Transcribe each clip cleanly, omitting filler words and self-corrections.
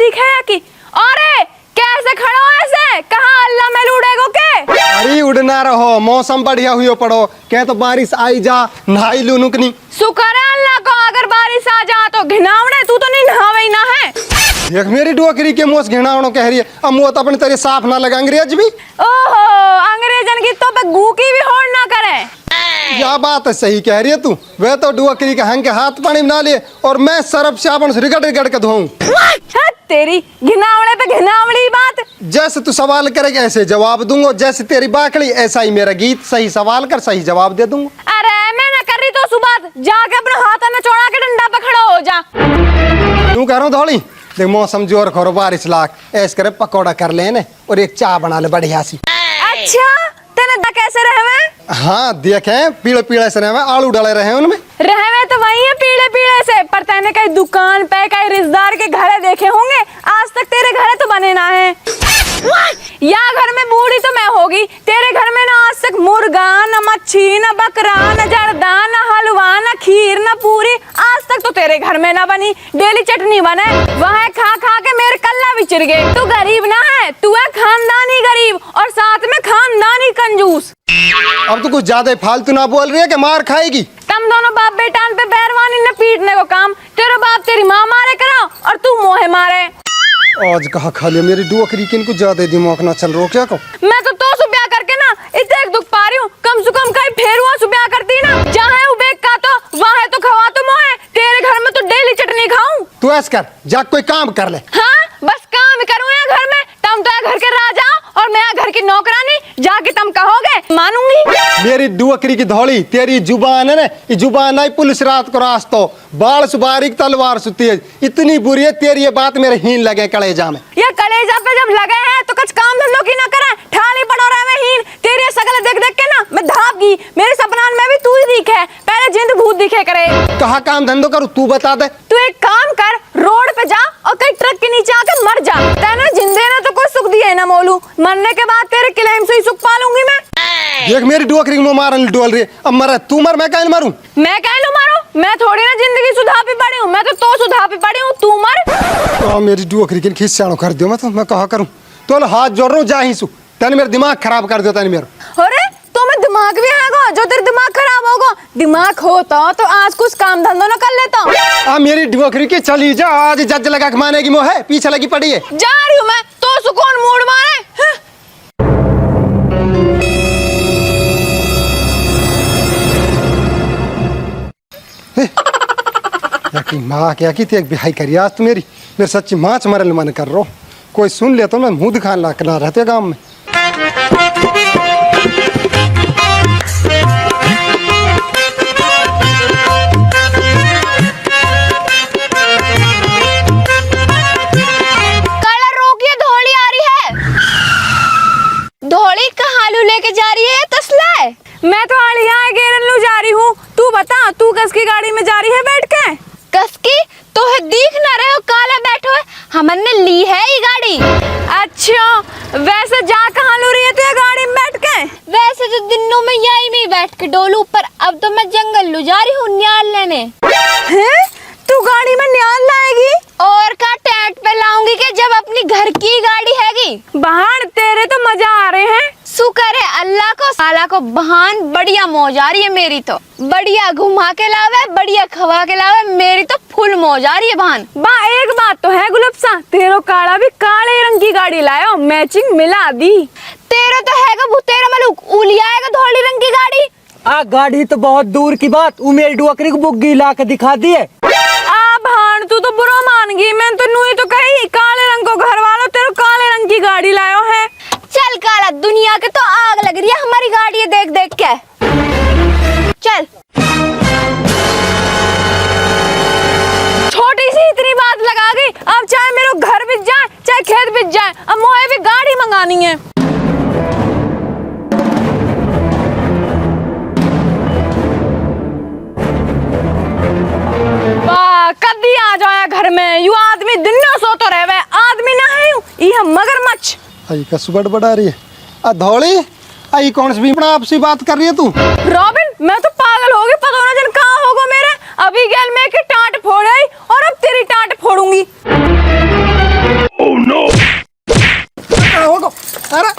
दिखे कि अरे कैसे खड़ो ऐसे, कहाँ अल्लाह में उड़ेगो के? अरे उड़ना रहो, मौसम बढ़िया हुई पड़ो, क्या तो बारिश आई जा नहाई लू नुकनी। शुक्र है अल्लाह को, अगर बारिश आ जा तो घिनावने, तू तो नहीं नहावे ही ना है। देख मेरी डोकरी के मुँह से घिनावनो कह रही है, अब मुँह तो अपने तेरे साफ ना लगा अंग्रेज भी। ओहो, अंग्रेजन की तो पे गू की भी होड़ ना करे। यह बात सही कह रही है तू। वह तो डुअकरी के हंग के हाथ पानी बना लिए और मैं सरफ साबुन से रिगड़ रिगड़ के धोऊं। तेरी घिनावड़े पे घिनावड़ी बात। जैसे तू सवाल करेगा ऐसे जवाब दूंगा, जैसे तेरी बाकड़ी ऐसा ही मेरा गीत, सही सवाल कर सही जवाब दे दूंगा। अरे मैं ना कर रही तो सुबह जाके अपने हाथ में चौड़ा के डंडा पकड़ो हो जा। तू कह रहा हूँ धौली, देख मौसम जोर खोरो बारिश लाख, ऐसे करे पकौड़ा कर लेने और एक चाय बना ले बढ़िया सी। अच्छा तेने दा कैसे रहे? हाँ देखे पीले पीले से रहे, आलू डाले रहे उनमें। रहे तो वही है पीले पीले से, पर तेने कहीं दुकान पे कहीं रिश्तेदार के घरे देखे होंगे, आज तक तेरे घरे तो बने ना है। या घर में बूढ़ी तो मैं होगी, तेरे घर में ना आज तक मुर्गा न मच्छी न बकरा न जर्दा न हलवा न खीर न पूरी, आज तक तो तेरे घर में ना बनी। डेली चटनी बने, वह खा खा के मेरे कल्ला बिचर गए। तू गरीब ना है, तू है खानदानी गरीब और साथ में खानदानी कंजूस। अब तो कुछ ज्यादा फालतू ना बोल रही है कि मार खाएगी। तुम दोनों बाप बेटान पे बैरवानी न पीटने को काम, तेरा बाप तेरी माँ मारे करा और तू मोहे मारे। आज कहा खा लिया मेरी डुअकरी, किनको ज्यादा दिमाग ना चल रो क्या को। मैं तो सुब्या करके ना इतने एक दुख पा रही हूँ, कम से कम कहीं फेर हुआ सुब्या करती ना, जहाँ है उबेक का तो वहाँ है तो खवा तो मोहे, तेरे घर में तो डेली चटनी खाऊं। तू ऐसा कर, जा कोई काम कर ले। हाँ बस काम करूँ यहाँ घर में, तुम तो घर के राजा और मैं घर की नौकरानी, जाके तुम कहोगे मानूंगी। मेरी डुअकरी की धौली, तेरी जुबान है ना, ये जुबान आई पुलिस रात को रास्तो, बाल सुबारिक तलवार से तेज, इतनी बुरी है तेरी ये बात मेरे हीन लगे कलेजा में। ये कलेजा पे जब लगे हैं तो कुछ काम धंधों की ना करे, ठाली पड़ो रहे में हीन। तेरी शकल देख देख के ना मैं धाप गई, मेरे सपना में भी तू ही दिखे, पहले जिंद भूत दिखे करे। कहा काम धंधो करूँ तू बता दे। तू एक काम कर, रोड पे जा और कहीं ट्रक के नीचे आके मर जा, तेने जिंदे ने तो कोई सुख दिया है ना मोलू, मरने के बाद तेरे क्लेम से ही सुख पालूंगी मैं। देख मेरी डुअकरी मुँह मारने डोल रही है, अब मरा तू मर मैं कहीं मारूं। मैं कहीं मारूं, मैं थोड़ी ना जिंदगी सुधापी पड़ी हूँ, मैं तो सुधापी पड़ी हूँ, तू मर। तो मेरी डुअकरी के खिस्साणो कर दियो, मैं कहा करूं, तो हाथ जोड़ रहा हूँ जा ही सु, तेने मेरा दिमाग खराब कर दिया तेने मेरा। अरे तो मैं दिमाग भी है जो तेरे दिमाग खराब होगा, दिमाग होता तो आज कुछ काम धंधों न कर लेता। मेरी डुअकरी की चली जा, आज जज लगा के माने की मोह है, पीछे लगी पड़ी है। जा रही हूँ मैं, तो सुकून मूड मारे। माँ क्या की थी एक बिहाई करी आज तो मेरी सच्ची माच मरल मन कर रो, कोई सुन ले तो मैं मुंह दिखाने ना रहते गाँव में। धोली कहाँ लू लेके जा रही है तसला है? मैं तो आलिया गेरन लू जा रही हूँ, तू बता तू कस की गाड़ी में जा रही है बैठ के? कस की तो है दिख ना रहे हो, काला बैठो है, हमने ली है ये गाड़ी। अच्छा वैसे जा कहाँ लू रही है तू गाड़ी में बैठ के? वैसे तो दिनों में यही में बैठ के डोलू, पर अब तो मैं जंगल लू जा रही हूँ न्याल लेने। हैं? तू गाड़ी में न्याल लाएगी? और का टेंट पे लाऊंगी कि जब अपनी घर की गाड़ी हैगी। बहन तेरे तो मजा आ रहे हैं, शुक्र है अल्लाह को, साला को बहन बढ़िया मौज आ रही है मेरी तो, बढ़िया घुमा के लावे, बढ़िया खवा के लावे, मेरी तो फुल मौज आ रही है बहन। बा एक बात तो है गुलबसा, तेरो काला भी काले रंग की गाड़ी लायो, मैचिंग मिला दी। तेरा तो हैगा भूतेरा मलूक उली आएगा धोली रंग की गाड़ी। गाड़ी तो बहुत दूर की बात, उमेर डुअकरी को बुग्गी ला के दिखा दिए। भान तू तो बुरा मान गई, मैं तो नूही तो कही काले रंग को घर वालों तेरे काले रंग की गाड़ी लायो है। चल काला, दुनिया के तो आग लग रही है हमारी गाड़ी देख देख के, चल। छोटी सी इतनी बात लगा गई, अब चाहे मेरे घर बिक जाए चाहे खेत बिक जाए, अब मुझे भी गाड़ी मंगानी है। कभी आ जाए घर में, यू आदमी दिन में सो तो रहे, आदमी ना है यू मगरमच्छ। आई का सुबह बड़ा रही है धौली, आई कौन सी आपसी बात कर रही है तू? रॉबिन मैं तो पागल हो गई, पता ना जन कहाँ होगा मेरे, अभी गैल में की टाट फोड़ आई और अब तेरी टाट फोड़ूंगी। अरे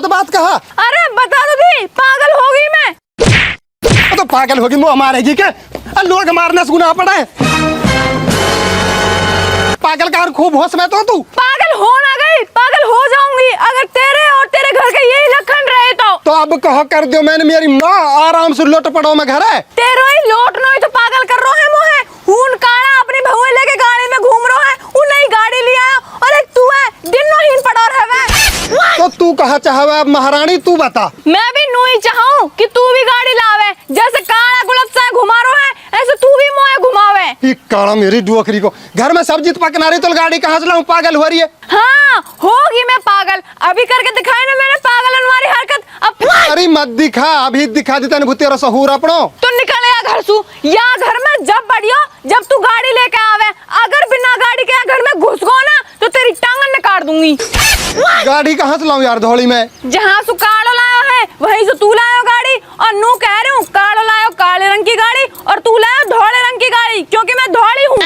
बात कहा। अरे बता दो दी, पागल हो गई मैं। तो पागल होगी, मुँह मारेगी क्या? लोग मारने से गुनाह पड़ा है। पागल का खूब होश में तो तू। पागल हो ना गई, पागल हो जाऊंगी अगर तेरे और तेरे घर के यही लक्षण रहे तो अब कहो कर दो, मैंने मेरी माँ आराम से लोट पड़ो में घर है। तेरो ही लोट नो ही तो पागल कर रो है मोहे। खून काला अपनी बहू लेके गाड़ी में घूम रो है, वो नई गाड़ी ले आया और एक तू है दिनों ही पड़ा रहे। तो तू कहा चाहवे अब महारानी, तू बता। मैं भी नू ही चाहूं कि तू भी गाड़ी लावे, जैसे काला गुलाब सा घुमा रो है ऐसे तू भी मोहे घुमावे। ये काला मेरी डुअकरी को, घर में सब्जी तो पकना रही तो गाड़ी कहाँ से लाऊं? पागल हो रही है। हाँ होगी मैं पागल, अभी करके दिखाई ना मैंने पागल वाली हरकत। अब अरे मत दिखा, अभी दिखा देता नहीं तेरा सहूर अपनो। तो निकल या घर सु, या घर में जब बढ़ियो जब तू गाड़ी लेके आवे। अगर बिना गाड़ी के घर में घुस गो ना तो तेरी टांगन निकाल दूंगी। गाड़ी कहाँ से लाऊं यार धौली में? जहाँ सु कालो लायो है वहीं से तू लायो गाड़ी, और नू कह रही हूँ कालो लायो काले रंग की गाड़ी और तू लायो धोले रंग की गाड़ी, क्योंकि मैं धोली हूँ।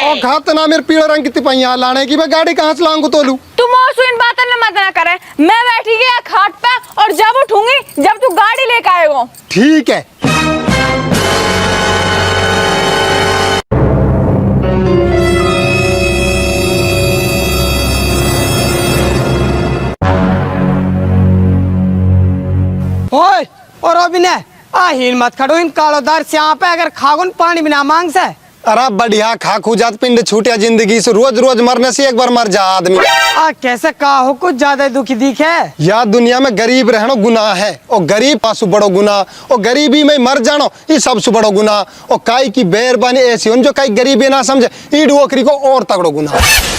और खात ना मेरे पीले रंग की तिपैया लाने की, मैं गाड़ी कहाँ से लाऊंगा तोलू? तुम इन बातों में मत ना करे, मैं बैठी गया खाट पे और जब उठूंगी जब तू गाड़ी लेके आएगा। ठीक है। ओए और अभिनय आ हिल मत खड़ो इन कालोदार श्याम पे, अगर खागुन पानी बिना मांग से। अरे बढ़िया खा खुजात पिंड छूटिया जिंदगी से, रोज रोज मरने से एक बार मर जा आदमी। आ कैसे का हो कुछ ज्यादा दुखी दिखे। या दुनिया में गरीब रहना गुनाह है, और गरीब पासु बड़ो गुनाह, और गरीबी में मर जानो ये सबसे बड़ो गुनाह। और काई की बेरबानी ऐसी उन जो काई गरीबी ना समझे ई डुओकरी को और तगड़ो गुनाह।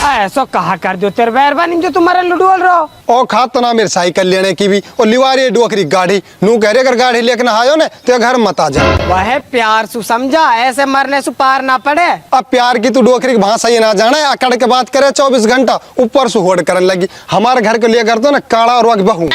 ऐसा कहा कर दो तेरे मेहरबानी जो तुम्हारे लुडोल रहो। और खात तो ना मेरी साइकिल लेने की भी, और लिवारी डुओकरी गाड़ी नू कह रहे अगर गाड़ी लेकर ना आयो ना तो घर मत आ जा। वह प्यार सु समझा, ऐसे मरने सु पार ना पड़े। अब प्यार की तू डुओकरी की भाषा ये ना जाने, अकड़ के बात करे 24 घंटा ऊपर से होड़ करने लगी। हमारे घर को लिए कर दो ना काला और वक बहू,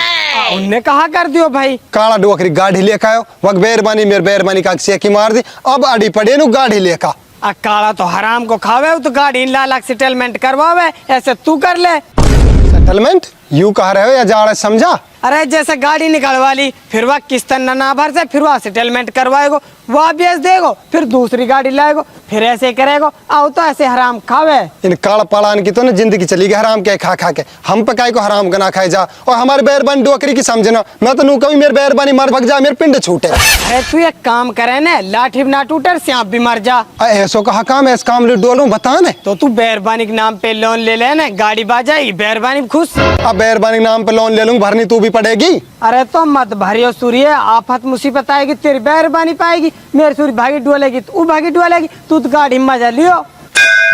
उनने कहा कर दियो भाई। काला डुओकरी गाड़ी लेकर आयो, वक बेरबानी मेरे बेरबानी का सेकी मार दी, अब अड़ी पड़े नु गाड़ी लेकर। काला तो हराम को खावे तो गाड़ी लाख सेटलमेंट करवावे, ऐसे तू कर ले। सेटलमेंट यू कह रहे हो या जा रहे समझा? अरे जैसे गाड़ी निकलवा ली, फिर वह किस्त ना भर से, फिर वह सेटलमेंट करवाएगो, वह बेच देगो, फिर दूसरी गाड़ी लाएगो, फिर ऐसे करेगो। आओ तो ऐसे हराम खावे। इन काला पलान की तो ना जिंदगी चली गई हराम के खा खा के। हम पे काय को हराम का ना खाए जा, और हमारे बेरबानी डोकरी की समझना। मैं तो नू कभी मेरे बेरबानी मर भग जा, मेरे पिंड छूटे। अरे तू एक काम करे ना, लाठी भी ना टूटे, सांप भी मर जा। ऐसो कहा काम ऐस काम ले डोलूं बता ने। तो तू बेरबानी के नाम पे लोन ले लेना, गाड़ी बाजाई बेरबानी खुश। अब बेरबानी के नाम पे लोन ले लूं, भरनी तू भी पड़ेगी। अरे तो मत भरियो सूर्य, आफत मुसीबत आएगी तेरी बेरबानी पाएगी, मेरी सूर्य भागी डुलेगी तू भागी डुलेगी, तू तो गाड़ी में मजा लियो।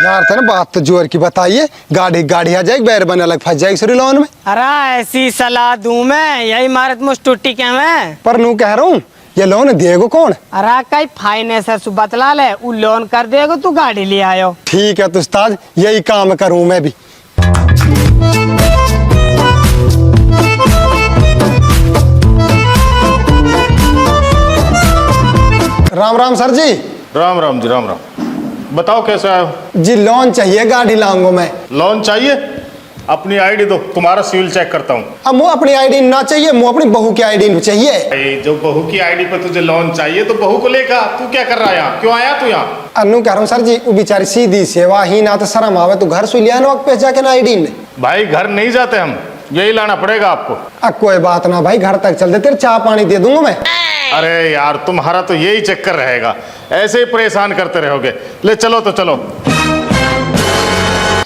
यार था ना बात तो जोर की बताइए, गाड़ी गाड़ी आ जाएगी, बेरबानी अलग फंस जाएगी सूर्य लोन में। अरे ऐसी सलाह दूं मैं, यही मारत मुझ टूटी के मैं। पर नू कह रहा हूँ ये लोन देगो कौन? अरे कई फाइनेंसर से बतला ले, वो लोन कर देगो, तू गाड़ी ले आयो। ठीक है तो उस्ताद यही काम करूँ मैं भी। राम राम सर जी। राम राम जी, राम राम। बताओ कैसे आए हो? जी लोन चाहिए, गाड़ी लाऊंगा मैं। लोन चाहिए? अपनी आईडी दो, तुम्हारा सिविल चेक करता हूँ। अब मुझे अपनी आईडी ना चाहिए, मुझे अपनी बहू की आईडी चाहिए। जो बहू की आईडी पर तुझे लोन चाहिए तो बहू को लेकर तू क्या कर रहा है यहाँ? क्यों आया तू यहाँ? अन्नू कह रहा हूँ सर जी, वो बेचारी सीधी सेवा ही ना तो शर्म आवे तो घर से लिया ना वक्त पे जाके ना आईडी ने। भाई घर नहीं जाते हम, यही लाना पड़ेगा आपको। अब कोई बात ना भाई, घर तक चल दे, तेरे चाय पानी दे दूंगा मैं। अरे यार तुम्हारा तो यही चक्कर रहेगा, ऐसे ही परेशान करते रहोगे। ले चलो तो चलो।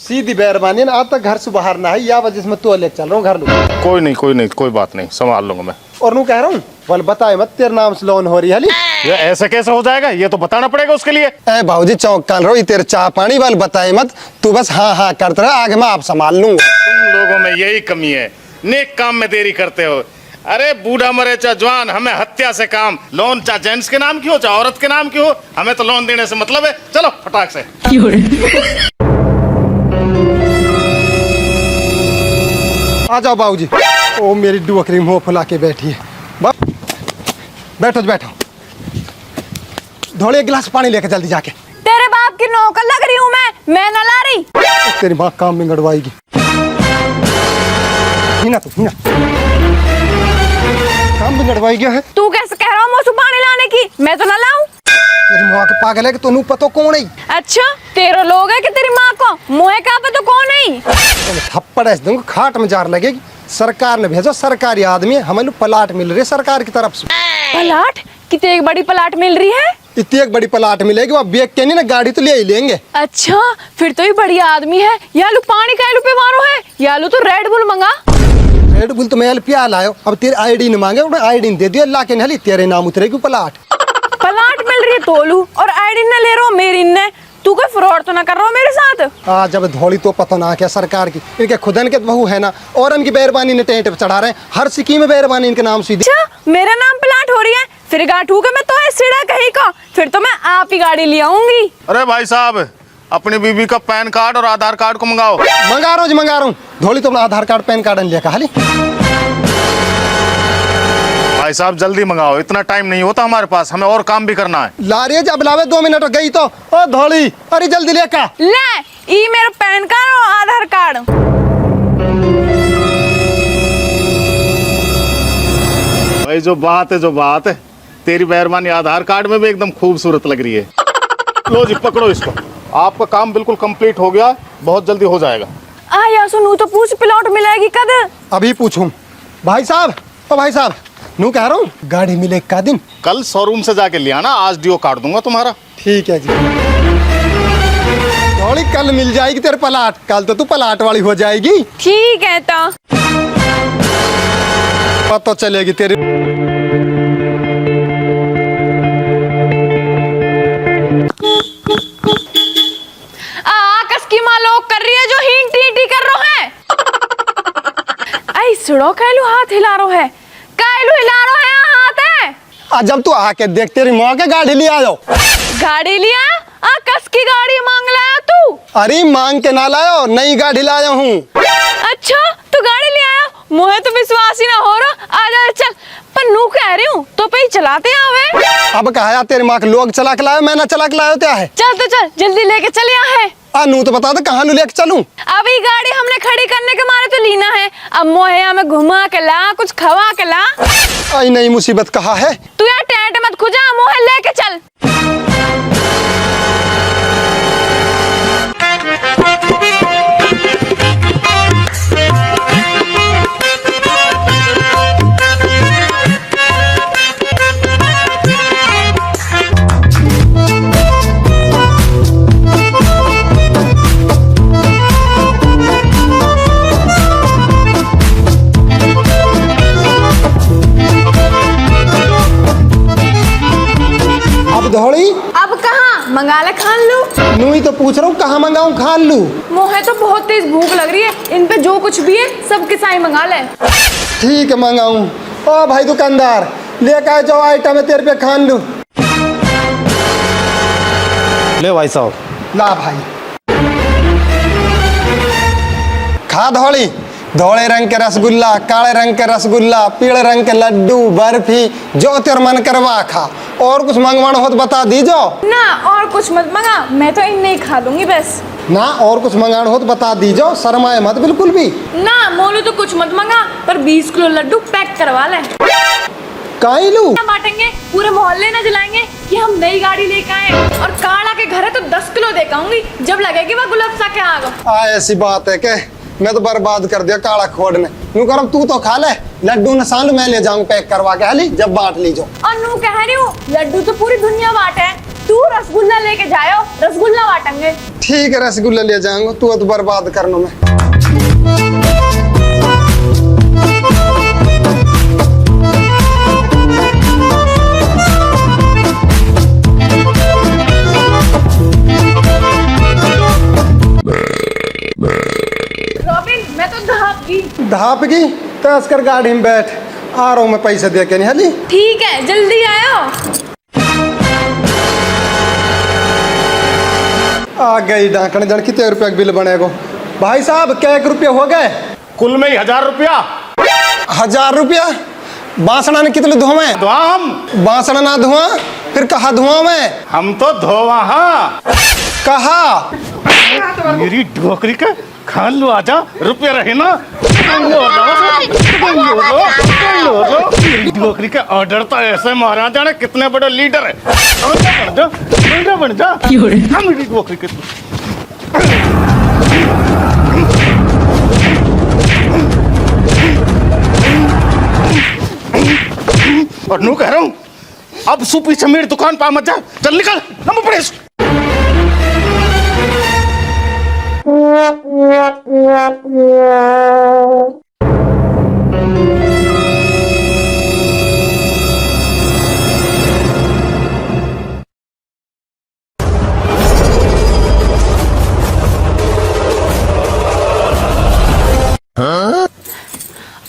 सीधी बेरबानी आज तक घर से बाहर ना है, या वजह से मैं तो ले चल रहा हूँ घर लूँ। कोई नहीं कोई नहीं, कोई बात नहीं, संभाल लूंगा मैं। और नू कह रहा हूँ बोल बताए मत तेरे नाम से लोन हो रही है। ये ऐसे कैसे हो जाएगा? ये तो बताना पड़ेगा उसके लिए। ए भाऊजी चौक काल रहो, तेरे चाय पानी वाल बताए मत, तू बस हाँ हाँ करते रहे, आगे मैं आप संभाल लूंगा। तुम लोगों में यही कमी है, नेक काम में देरी करते हो। अरे बूढ़ा मरे चाहे जवान, हमें हत्या से काम। लोन चाहे जेंट्स के नाम की हो चाहे औरत के नाम की हो, हमें तो लोन देने से मतलब है। चलो फटाक से। आ जाओ बाबूजी। ओ मेरी डुअकरी मुंह फुला के बैठी है। बैठो बैठो, धोले एक गिलास पानी लेकर जल्दी जाके। तेरे बाप की नौकर लग रही हूँ मैं ना ला रही। तेरी माँ काम में गड़वाएगी। हिना तो हिना काम बिगड़वाई गया है। तू कैसे कह रहा हूँ मुझसे पानी लाने की? मैं तो ना लाऊं। तेरी माँ के पागल है कि तू पतो कौन है? अच्छा तेरे लोग है कि तेरी माँ को मुँह का पता कौन है? थप्पड़ ऐसे दूंगा खाट में जार लगेगी। सरकार ने भेजो, सरकारी आदमी है, हमें प्लाट मिल रही है सरकार की तरफ से। प्लाट? कितनी एक बड़ी प्लाट मिल रही है? इतनी एक बड़ी प्लाट मिलेगी, वहाँ बेच के नहीं ना गाड़ी तो ले ही लेंगे। अच्छा फिर तो ये बढ़िया आदमी है। यालू पानी का पे मारो है, यालू तो रेड बुल मंगा। रेड बुल तो मैं पिया लायो, अब तेरी आईडी न मांगे, आईडी दे दियो, ला के नहीं तेरे नाम उतरेगी प्लाट। प्लाट मिल रही है तोलू और आईडी न ले रहा हूँ मेरी ने। तू कोई फ्रॉड तो ना कर रहा हो मेरे साथ? जब धौली तो पता ना क्या सरकार की, इनके खुदन के बहू है ना, और इनकी बेरबानी ने टेंट पे चढ़ा रहे हैं, हर सिक्की में बेरबानी इनके नाम सीधी। अच्छा मेरा नाम प्लाट हो रही है, फिर गाठू के मैं तो सीधा कहीं का, फिर तो मैं आप ही गाड़ी ले आऊंगी। अरे भाई साहब, अपनी बीवी का पैन कार्ड और आधार कार्ड को मंगाओ। मंगा रहा हूँ। धौली तो अपना आधार कार्ड पैन कार्ड लिया खाली। भाई साहब जल्दी मंगाओ, इतना टाइम नहीं होता हमारे पास, हमें और काम भी करना है। ला रही है जब लावे 2 मिनट गई तो। ओ धौली, अरे जल्दी लेका ले ई मेरा पैन कार्ड और आधार कार्ड। भाई जो बात है तेरी मेहरबानी आधार कार्ड में भी एकदम खूबसूरत लग रही है। लो जी पकड़ो इसको, आपका काम बिल्कुल कंप्लीट हो गया, बहुत जल्दी हो जाएगा। या सुनू तो पूछ प्लॉट मिलेगी कद? अभी पूछूं भाई साहब। ओ भाई साहब, नू कह रहा हूँ गाड़ी मिले का दिन? कल शोरूम से जाके ले आना, आज डीओ काट दूंगा तुम्हारा। ठीक है जी। धौली कल मिल जाएगी तेरे प्लाट, कल तो तू प्लाट वाली हो जाएगी। ठीक है तो पता चलेगी तेरी। कस की माँ लोग कर रही है जो हिंट हिंटी कर रो है। आई सुड़ो कहलू हाथ हिला रो है, कहलू हिला रो है हाथ है। जब तू आके देख तेरी माँ के गाड़ी ले आओ। गाड़ी लिया? कस की गाड़ी मांग लाया तू? अरे मांग के ना लायो, नई गाड़ी लाया हूँ। अच्छा तू गाड़ी ले आया, मुझे तो विश्वास ही ना हो रहा। आजा चल, पर नू कह रही हूँ तो पे चलाते आवे। अब कहा तेरी माँ के लोग चला के लायो, मैं ना चला के लायो क्या है? चल तो चल जल्दी लेके चले है। नू तो बता दे कहाँ लेके चलूं? अभी गाड़ी हमने खड़ी करने के मारे तो लीना है, अब मोहया में घुमा के ला, कुछ खवा के ला। आई नई मुसीबत कहा है। तू यार टेंट मत खुजा, मोहे लेके चल। धौली अब कहाँ मंगा ले खान लू? नू ही तो पूछ रहा हूँ कहाँ मंगाऊं खान लू। मोहे तो बहुत तेज भूख लग रही है, इन पे जो कुछ भी है सब के साई मंगा ले। ठीक है मंगाऊं। ओ भाई दुकानदार, लेकर आए जो आइटम है तेरे पे खान लू। ले भाई साहब। ला भाई खा धौली। धोले रंग के रसगुल्ला, काले रंग के रसगुल्ला, पीले रंग के लड्डू, बर्फी, जो तेरे मन करवा खा। और कुछ मंगवाना हो तो बता दीजो ना। और कुछ मत मंगा, मैं तो इन्हें ही खा लूंगी बस। ना और कुछ मंगाना हो तो बता दीजो, शर्माए मत बिल्कुल भी। ना मोलू तो कुछ मत मंगा, पर 20 किलो लड्डू पैक करवा ले। काई लू बांटेंगे, पूरे मोहल्ले न जलाएंगे कि हम नई गाड़ी लेके आए। और काला के घर है तो 10 किलो दे आऊंगी, जब लगेगी वह गुलाब सा के आगा। ऐसी बात है के मैं तो बर्बाद कर दिया काला खोड़ ने। नू करम तू तो खा ले, लड्डू न सांड मैं ले जाऊं पैक करवा के, हाली जब बांट लीजो। और नू कह रही हूँ लड्डू तो पूरी दुनिया बांटे, तू रसगुल्ला लेके जाओ, रसगुल्ला बांटेंगे। ठीक है रसगुल्ला ले जाऊंगा, तू तो बर्बाद करना मैं। मैं तो धाप की तस कर गाड़ी में बैठ, आ रहा हूँ मैं पैसे दे के। नहीं हाली ठीक है जल्दी आयो। आ गई डाकने जन कितने रुपए का बिल बनेगो? भाई साहब क्या 1 रुपये हो गए? कुल में ही 1000 रुपया। 1000 रुपया? बासना ने कितने धुआं? धुआं हम? बासना ना धुआं फिर कहा धुआं में? हम तो धोवा। हाँ कहा मेरी ढोकरी का खालू आजा रुपये रहे ना नौकरी का ऑर्डर तो ऐसे महाराजा ने कितने बड़े लीडर है बन जा नौकरी के और नू कह रहा हूँ अब सु पीछे मेरी दुकान पर मत जा, चल निकल हम प्रेस।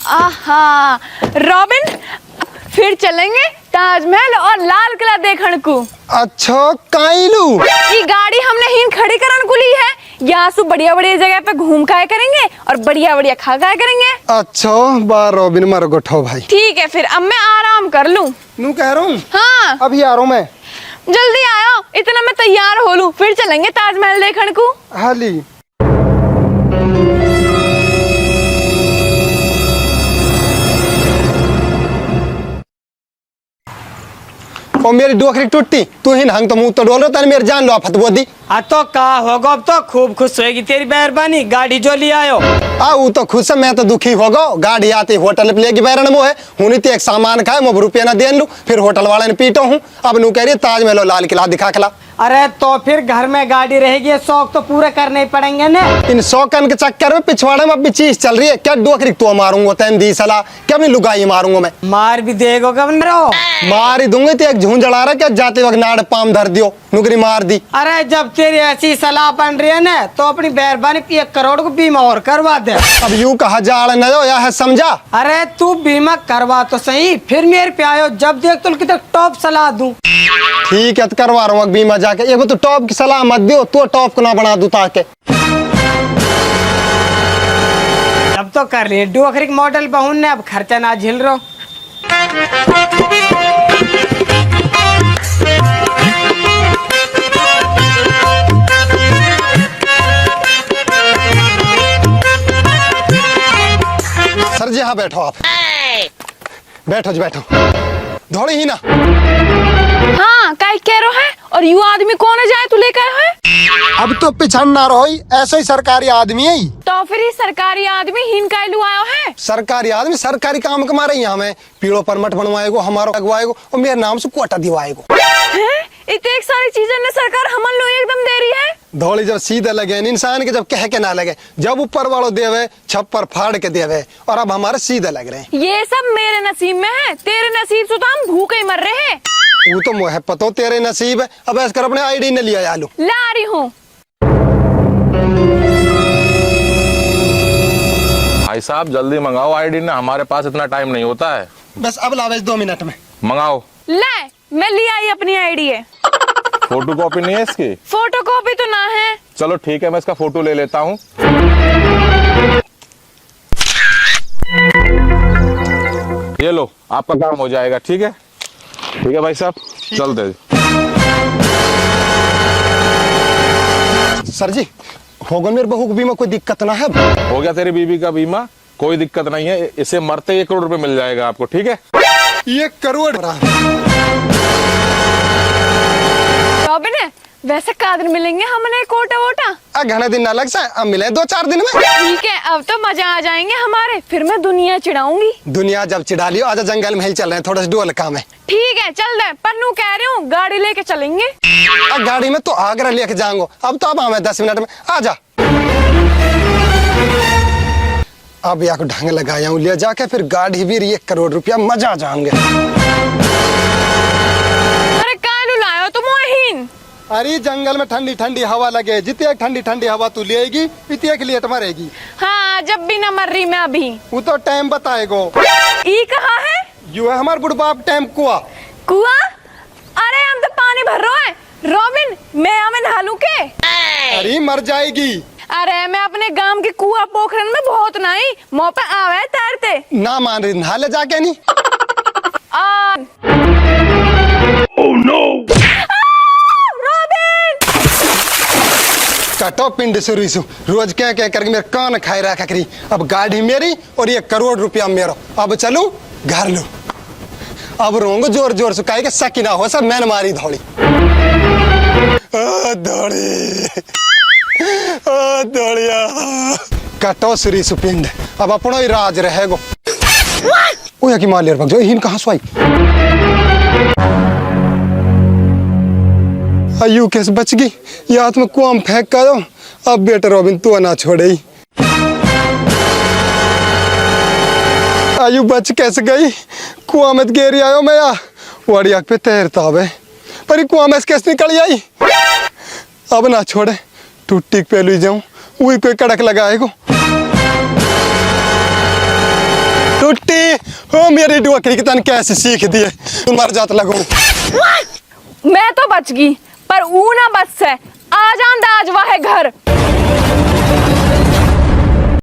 आहा रॉबिन, फिर चलेंगे ताजमहल और लाल किला देखने को। अच्छा काइलू ये गाड़ी हमने हिन खड़ी करन को ली है, यहाँ से बढ़िया बढ़िया जगह पे घूम खाए करेंगे और बढ़िया बढ़िया खा खाए करेंगे। अच्छा बार रॉबिन मारो गोठो भाई। ठीक है फिर अब मैं आराम कर लूं। नू कह रहा हूँ हाँ अभी आ रहा हूँ मैं। जल्दी आयो, इतना मैं तैयार हो लूं, फिर चलेंगे ताजमहल देखने को। हाली ओ मेरी डोकरी टूटी तू ही हंग तो मुंह तो डोल रहा मेरी जान लो आफत बोदी। आ तो का होगा, अब तो खूब खुश होगी तेरी मेहरबानी, गाड़ी जो ले आयो। वो तो खुश है, मैं तो दुखी हो गो। गाड़ी आती होटल पे लेके बैरन वो है हुनी तो एक सामान खाए मैं रुपया ना दे लू, फिर होटल वाले ने पीटो हूँ। अब नू कह रही ताजमहल और लाल किला दिखा खिला। अरे तो फिर घर में गाड़ी रहेगी, शौक तो पूरे करने ही पड़ेंगे ना। इन शौकन के चक्कर में पिछवाड़े में अब भी चीज चल रही है। क्या डोकरी तो मारूंगा तैन दी सलाह, क्या अपनी लुगाई मारूंगा मैं। मार भी देगो गवर्नर, मार ही दूंगी तो एक झूंझड़ा रहा क्या जाते वक्त नाड़ पाम धर दियो नुकरी मार दी। अरे जब तेरी ऐसी सलाह बन रही है ना तो अपनी मेहरबानी 1 करोड़ को बीमा और करवा दे। अब यूं कहा जाड़ न हो या है समझा। अरे तू बीमा करवा तो सही, फिर मेरे पे आयो, जब देख तो कितने टॉप सलाह दूं। ठीक है तो करवा रहा हूँ बीमा जाके। एगो तो टॉप की सलाह मत दियो, तो टॉप को ना बना दूं ताके। अब तो कर रही है डोकरी मॉडल बहुन ने, अब खर्चा ना झेल रो। सर जी हाँ बैठो आप, बैठो जी बैठो, दौड़ी ही ना। हाँ काय कह रहा है, और यू आदमी कौन है जाए तू लेकर है? अब तो पिछड़ ना रहो, ऐसा ही सरकारी आदमी है। तो फिर ये सरकारी आदमी हिन काय लू आयो है? सरकारी आदमी सरकारी काम कमा रही यहाँ में, पीड़ो परमट बनवाएगो, हमारो लगवाएगो और मेरे नाम से कोटा दिवाएगो। इतने सारी चीजें ने सरकार हमन लो एकदम दे रही है। धौली जब सीधे लगे इंसान के, जब कह के ना लगे, जब ऊपर वालों देवे छप्पर फाड़ के देवे, और अब हमारे सीधे लग रहे हैं। ये सब मेरे नसीब में है, तेरे नसीब से तो हम भूखे ही मर रहे हैं। वो तो मुझे पता तेरे नसीब है। अब ऐसा कर अपने आईडी ने लिया आलू ला रही हूँ। भाई साहब जल्दी मंगाओ आईडी ना, हमारे पास इतना टाइम नहीं होता है। बस अब लावेज 2 मिनट में मंगाओ। ले मैं ले आई अपनी आईडी है। फोटो कॉपी नहीं है इसकी? फोटो कॉपी तो ना है। चलो ठीक है, मैं इसका फोटो ले लेता हूँ। ये लो आपका काम हो जाएगा। ठीक है ठीक है भाई साहब, चलते। सर जी होगा मेरे बहू को बीमा, कोई दिक्कत ना है? हो गया तेरी बीबी का बीमा, कोई दिक्कत नहीं है। इसे मरते 1 करोड़ रुपए मिल जाएगा आपको। ठीक है 1 करोड़। रॉबिन वैसे कादर मिलेंगे हमने कोटा वोटा? घना दिन ना लग सा, अब मिले 2-4 दिन में। ठीक है अब तो मजा आ जाएंगे हमारे, फिर मैं दुनिया चिढ़ाऊंगी। दुनिया जब चिढ़ा लियो, आजा जंगल में ही चल रहे हैं, थोड़ा सा डोल काम है। ठीक है चल रहे, पन्नू कह रही हूँ गाड़ी लेके चलेंगे। गाड़ी में तो आगरा लेके जाऊंगा। अब तो अब हमें 10 मिनट में आजा। अब या को ढंग लगाया हूँ, ले जाके फिर गाड़ी भी 1 करोड़ रुपया, मजा आ जाएंगे। अरे कालू लायो तुम मोहिन। अरे जंगल में ठंडी ठंडी हवा लगे, जितने ठंडी ठंडी हवा तू लेगी इतने के लिए मरेगी। हाँ जब भी न मर रही मैं अभी। वो तो टाइम बताएगो। ई कहाँ है? यू है हमारे बुढ़बाप टाइम कुआ। कुआ? अरे हम तो पानी भर रहे हैं। रॉबिन मैं हमें नहा लूं के? अरे मर जाएगी। अरे मैं अपने गांव के कुआ पोखरन में बहुत नहीं मुँह पे आवे तैरते। ना मान रही, नहा ले जाके नहीं। रॉबिन कट कटो पिंड से रुईसु रोज क्या क्या करके मेरे कान खाए रखा करी। अब गाड़ी मेरी और 1 करोड़ रुपया मेरा। अब चलू घर लो। अब रोंग जोर जोर से कहे सकी ना हो सब मैंने मारी धौड़ी धौड़ी धौड़िया कटो सुरी सुपिंड। अब अपनो ही राज रहेगो। ओ या की मार लेर जो हिन कहां सोई आयु कैसे बच गई। ये हाथ में कुआं फेंक कर दो। अब बेटा रोबिन तू ना छोड़े। आयु बच कैसे गई। कुआं में गिर आयो मैं वाड़ी आग पे तैरता है पर कुआं में कैसे निकल आई। अब ना छोड़े टूटी पहलू जाऊं वही कोई कड़क लगाएगो। टूटी हो मेरी डोकरी की तन कैसे सीख दिए तुम मर जात लगो। मैं तो बच गई पर ऊ ना बच से आ जान दाज वाहे घर।